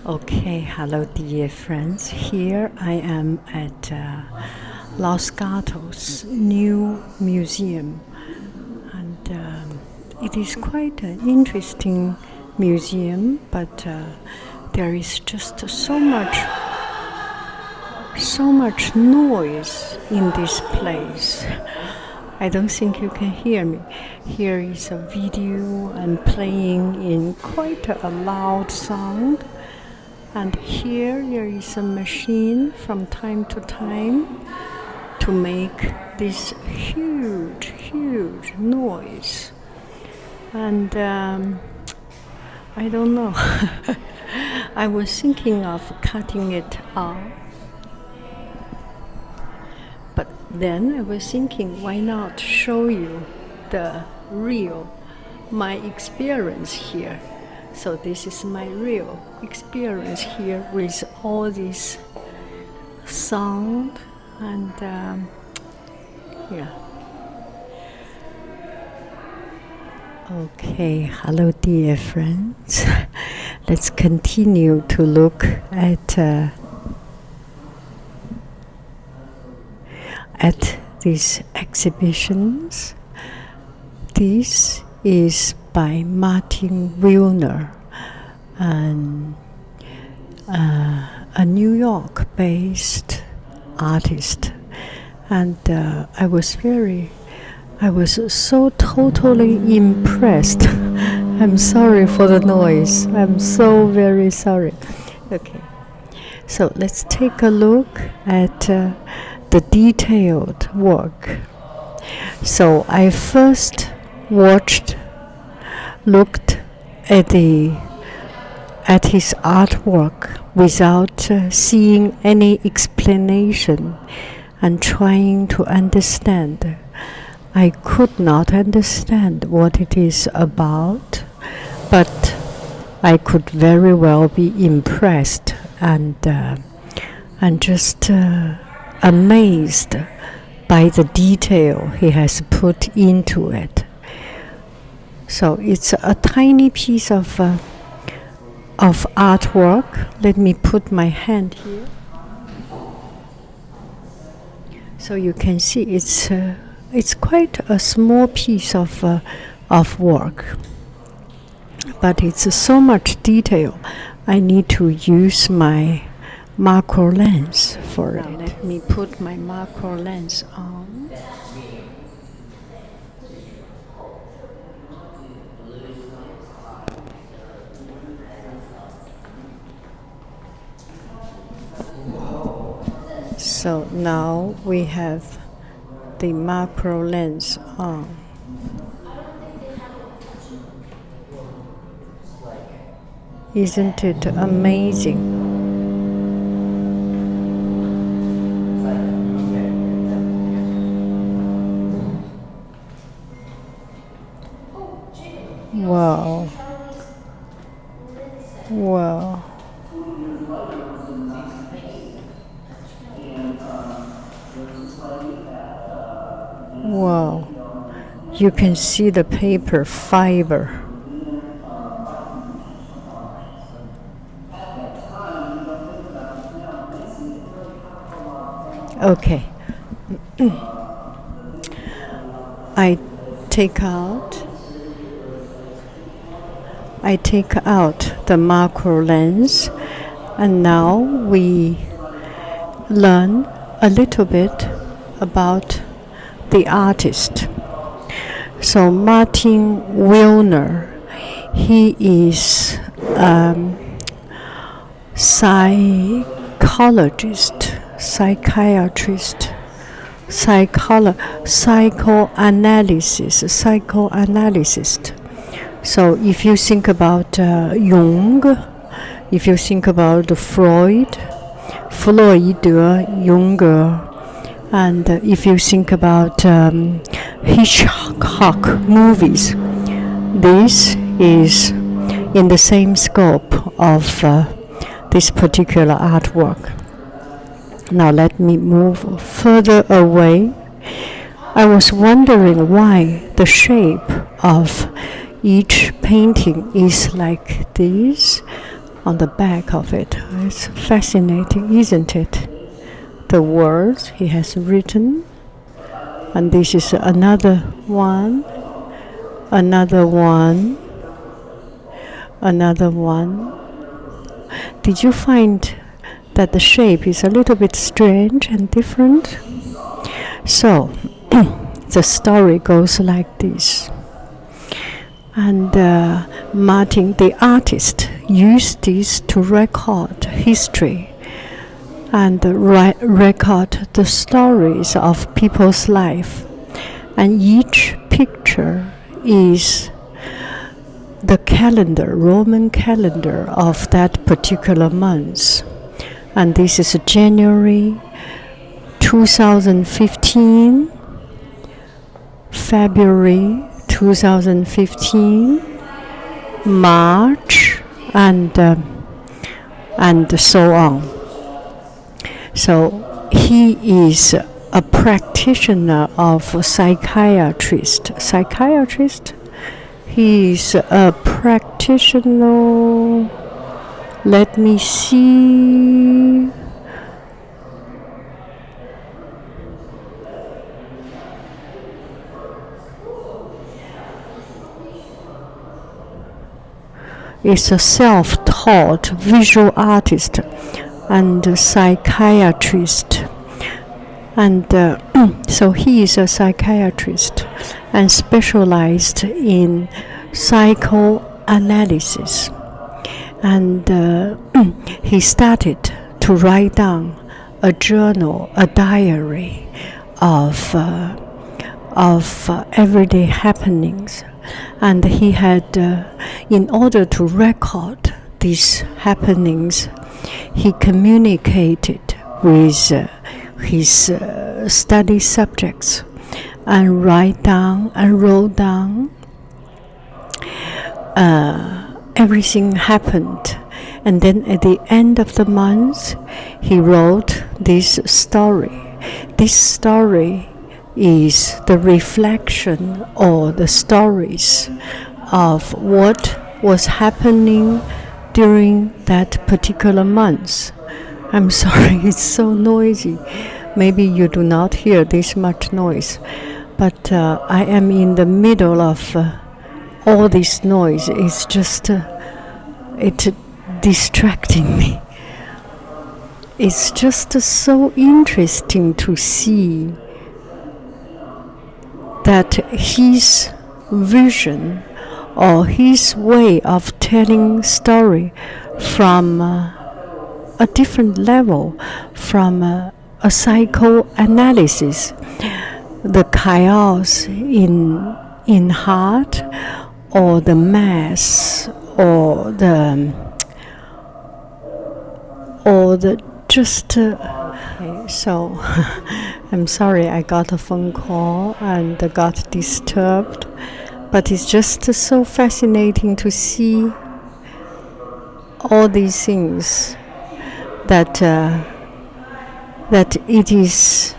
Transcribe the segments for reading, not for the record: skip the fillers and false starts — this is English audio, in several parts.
Okay, hello dear friends. Here I am at Los Gatos new museum, and it is quite an interesting museum, but there is just so much noise in this place. I don't think you can hear me. Here is a video and playing in quite a loud sound. And here there is a machine from time to time to make this huge noise. And I don't know. I was thinking of cutting it off. But then I was thinking, why not show you my experience here. So this is my real experience here with all this sound and yeah. Okay, hello dear friends. Let's continue to look at these exhibitions. This is by Martin Wilner, and a New York-based artist, and I was so totally impressed. I'm sorry for the noise. I'm so very sorry. Okay, so let's take a look at the detailed work. So I first looked at his artwork without seeing any explanation and trying to understand. I could not understand what it is about, but I could very well be impressed and just amazed by the detail he has put into it. So it's a tiny piece of artwork. Let me put my hand here, so you can see it's quite a small piece of work, but it's so much detail. I need to use my macro lens for it. Let me put my macro lens on. So now we have the macro lens on. Isn't it amazing? Wow. Wow. Wow. You can see the paper fiber. Okay. I take out the macro lens, and now we learn a little bit about the artist. So Martin Wilner, he is psychologist, psychiatrist, psychoanalyst. So if you think about Jung, if you think about Freud, Jung, and if you think about Hitchcock movies, this is in the same scope of this particular artwork. Now let me move further away. I was wondering why the shape of each painting is like this. on the back of it. It's fascinating, isn't it? The words he has written. And this is another one, another one, another one. Did you find that the shape is a little bit strange and different? So, the story goes like this. And Martin, the artist, used this to record history and record the stories of people's life. And each picture is the calendar, Roman calendar of that particular month. And this is January 2015, February 2015, March, and so on. So he is a practitioner of psychiatrist. He is a practitioner. Let me see. Is a self-taught visual artist and psychiatrist. And so he is a psychiatrist and specialized in psychoanalysis. And he started to write down a journal, a diary of everyday happenings. And he had, in order to record these happenings, he communicated with his study subjects and wrote down everything happened. And then at the end of the month, he wrote this story. This story is the reflection or the stories of what was happening during that particular month. I'm sorry, it's so noisy. Maybe you do not hear this much noise, but I am in the middle of all this noise. It's just it's distracting me. It's just so interesting to see that his vision or his way of telling story from a different level, from a psychoanalysis, the chaos in heart, or the mass, or the just. Okay, so I'm sorry I got a phone call and got disturbed, but it's just so fascinating to see all these things that it is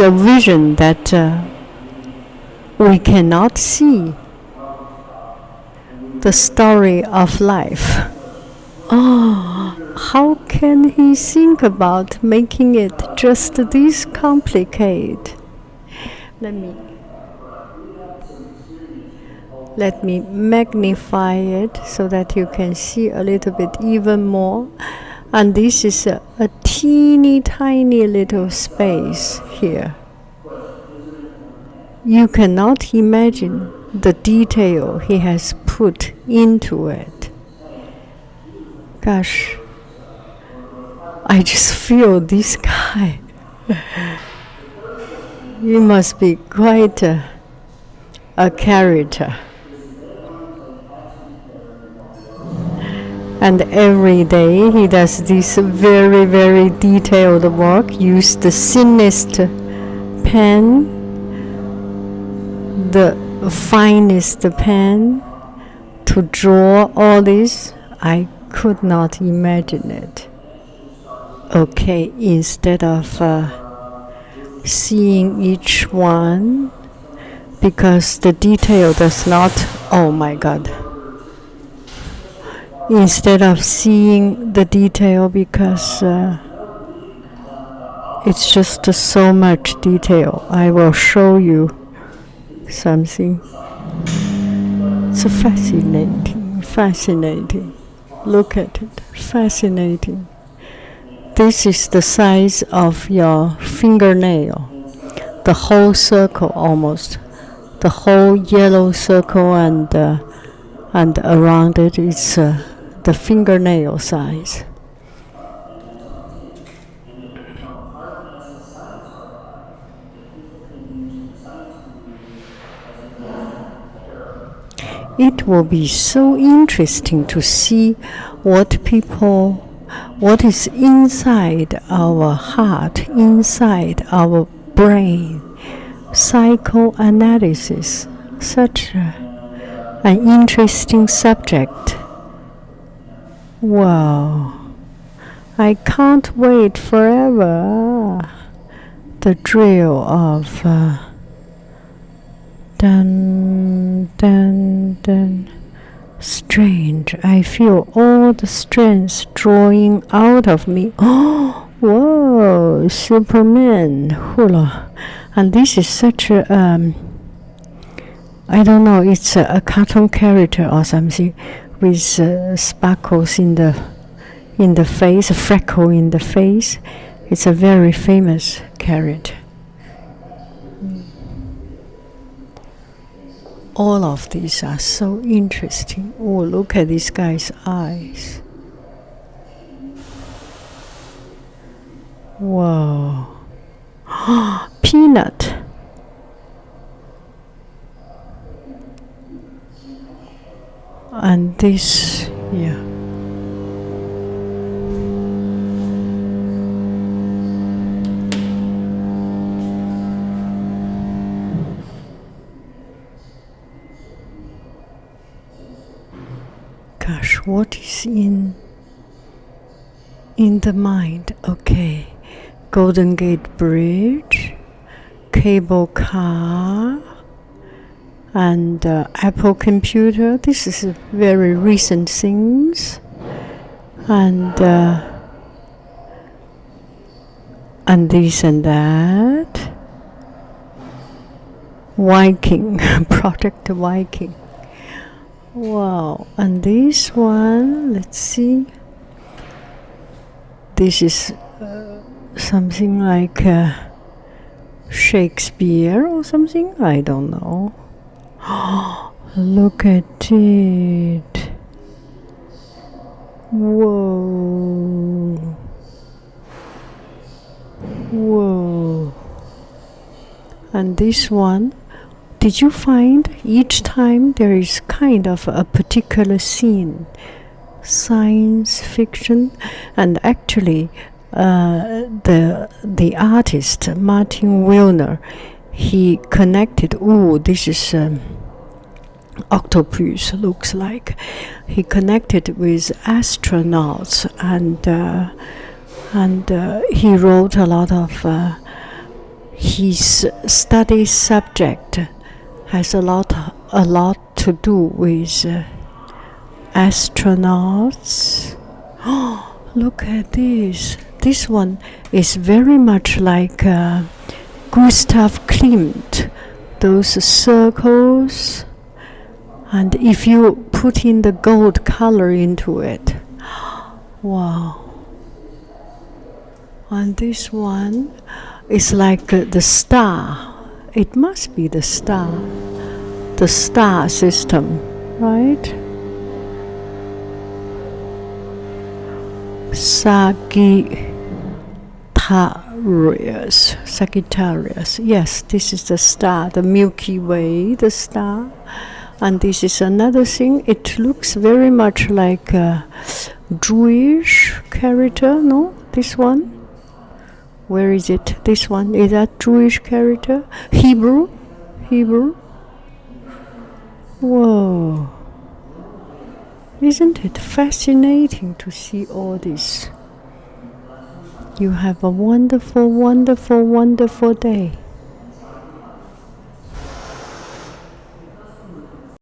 a vision that we cannot see the story of life. Oh, how can he think about making it just this complicated? Let me magnify it so that you can see a little bit even more. And this is a teeny tiny little space here. You cannot imagine the detail he has put into it. Gosh, I just feel this guy. He must be quite a character. And every day he does this very, very detailed work, use the thinnest pen, the finest pen to draw all this. I could not imagine it. Okay, instead of seeing each one, because the detail does not, oh my God. instead of seeing the detail, because it's just so much detail. I will show you something. It's fascinating. Look at it, fascinating. This is the size of your fingernail, the whole circle almost, the whole yellow circle, and around it is the fingernail size. It will be so interesting to see what is inside our heart, inside our brain. Psychoanalysis, such an interesting subject. Wow, I can't wait forever. The drill of dun dun dun. Strange, I feel all the strength drawing out of me. Oh, whoa, Superman, hula. And this is such a I don't know, it's a cartoon character or something with sparkles in the face, a freckle in the face. It's a very famous character. All of these are so interesting. Oh, look at this guy's eyes. Wow. Peanut. And this, yeah. Gosh, what is in the mind? Okay, Golden Gate Bridge, cable car, and Apple computer. This is very recent things, and this and that. Viking, Project Viking. Wow, and this one, let's see. This is something like Shakespeare or something, I don't know. Look at it. Whoa. Whoa. And this one, did you find each time there is kind of a particular scene, science fiction, and actually the artist Martin Wilner, he connected. Oh, this is octopus, looks like. He connected with astronauts, and he wrote a lot of his study subject has a lot to do with astronauts. Oh, look at this. This one is very much like Gustav Klimt, those circles. And if you put in the gold color into it, wow. And this one is like the star. It must be the star system, right? Sagittarius. Yes, this is the star, the Milky Way, the star. And this is another thing. It looks very much like a Jewish character, no? This one? Where is it? This one, is that Jewish character? Hebrew? Whoa. Isn't it fascinating to see all this? You have a wonderful, wonderful, wonderful day.